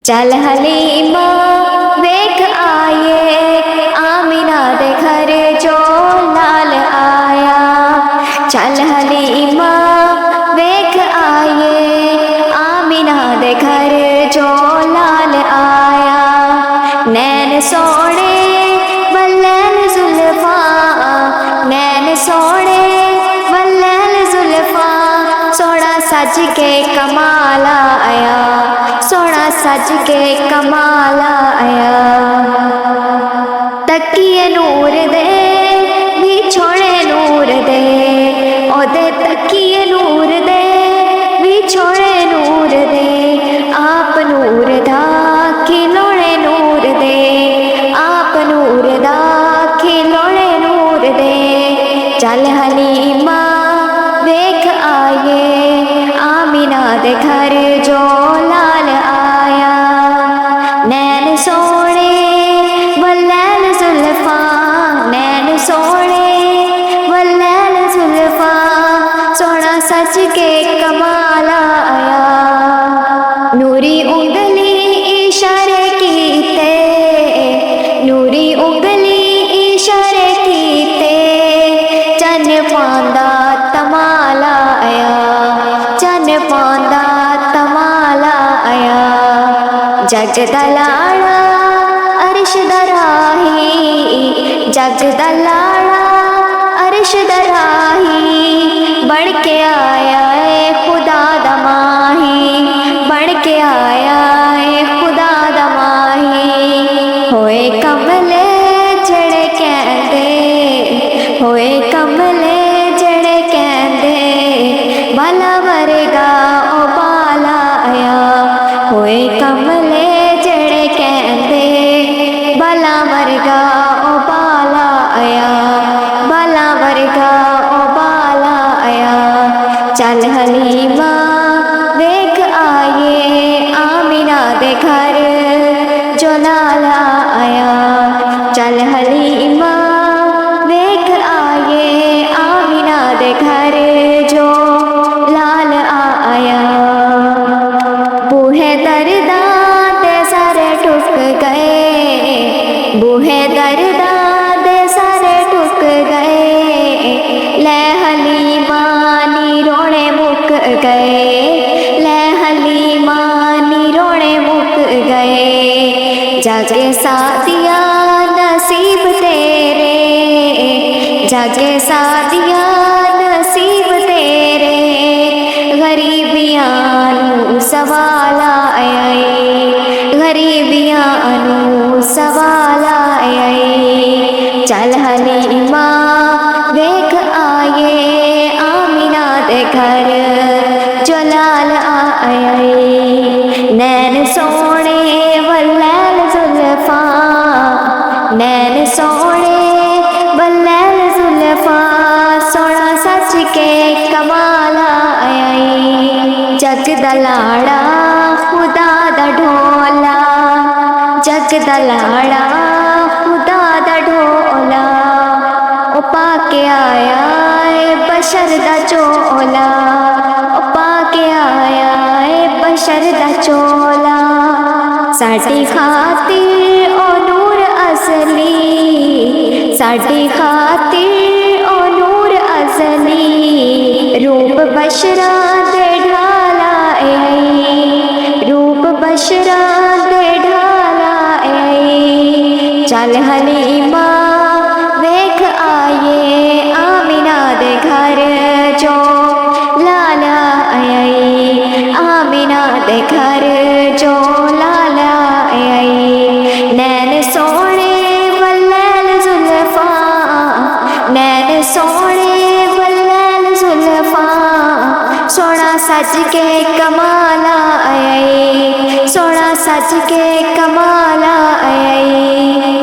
चल हलीमा वेख आए आमिना दे घर जो लाल आया। चल हलीमा वेख आए आमिना दे घर जो लाल आया। नैन सोने वल्लैन जुल्फा, नैन सोने वल्लैन जुल्फा, सोना सज के कमाला आया, सोना सज के कमाला आया। तकिए नूर दे भी छोड़े नूर दे, ओदे तकिए नूर दे भी छोड़े नूर दे। आप नूर दा खिलौने नूर दे, आप नूर दा खिलौने नूर दे। चल हलीमा वेख आए आमिना दे घर जो लाल आया। नैन सोने वल्लैन जुल्फा, नैन सोने वल्लैन जुल्फा, सोना सच के कमाला आया। नूरी उंगली इशारे कीते, नूरी उंगली इशारे कीते, चन पांदा तमाला आया, चन पांदा तमाला आया। जग दा लाड़ा अरश दा राही, जग दा लाड़ा अरश दा राही, बन के आया है खुदा दा माही, बन के आया है खुदा दा माही। होए कमले जड़े कहंदे, होए कमले जड़े कहंदे, बाला वरगा ओ बाला आया। होए कमले जड़े कहंदे, बाला वरगा ओ बाला आया, बाला वरगा ओ बाला आया। चल हलीमा वेख आए आमिना दे घर जो लाला आया। चल हलीमा वेख आए आमिना दे घर जो लाल आया। बूहे दर्दा दे सारे टुक गए, बूहे दर्दा दे सारे टुक गए। ले हलीमा नी रोने मुक गए, ले हलीमा नी रोने मुक गए। जागे सादिया नसीब तेरे, जागे सादिया नसीब तेरे, गरीबियां नू सवाल आए, गरीबियां नू सवाल आए। चल हलीमा वेख आए आमिना दे घर जो लाल आए। नैन सोने वल्लैन जुल्फा, नैन सोने वल्लैन जुल्फा, सोना सच के कमाला आया। जग दा लाड़ा खुदा दा ढोला, जग दा लाड़ा खुदा दा ढोला, ओ पाके आया है बशर दा चोला, ओ पाके आया है बशर दा चोला। साडी खातिर ओ नूर असली, साडी खातिर ओ नूर असली, रूप बशरा दे ढाला आई, रूप बशरा दे ढाला आई। चल हलीमा वेख आए आमिना दे घर जो लाल आई, आमिना दे घर जो लाल आई। नैन सोने वल्लैन जुल्फा, नैन सोने वल्लैन जुल्फा, सोना सज के कमाला आया, सोना सज के कमाला आया।